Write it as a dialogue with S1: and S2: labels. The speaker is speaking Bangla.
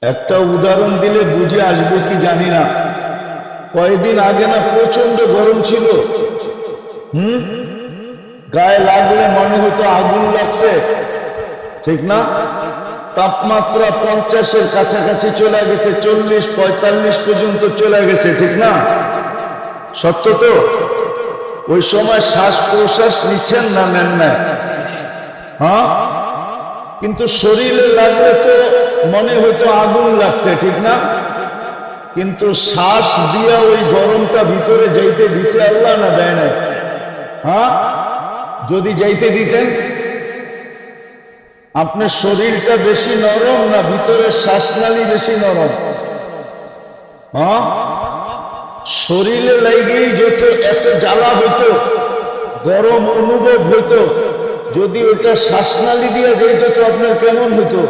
S1: একটা উদাহরণ দিলে বুঝে আসবে কি জানি না। কয়েকদিন আগে না প্রচন্ড গরম ছিল, গায়ে লাগলে মনে হতো আগুন লাগছে, ঠিক না? তাপমাত্রা 50-এর কাছাকাছি চলে গেছে, 40-45 পর্যন্ত চলে গেছে, ঠিক না? সত্য তো? ওই সময় শ্বাস প্রশ্বাস নিচ্ছেন না, নেন না? হ্যাঁ, কিন্তু শরীরে লাগলে তো মনে হতো আগুন লাগছে, ঠিক না? কিন্তু শ্বাস দিয়া ওই গরমটা ভিতরে যাইতে দিছে আল্লাহ না দেয় না? হ্যাঁ, যদি যাইতে দিতেন, আপনার শরীরটা বেশি নরম না ভিতরের শ্বাসনালী বেশি নরম? হ্যাঁ, শরীরে লাগেই যত এত জ্বালা হইতো, গরম অনুভব হইতো, যদি ওটা শ্বাসনালী দিয়ে যেত তো আপনার কেমন হতো?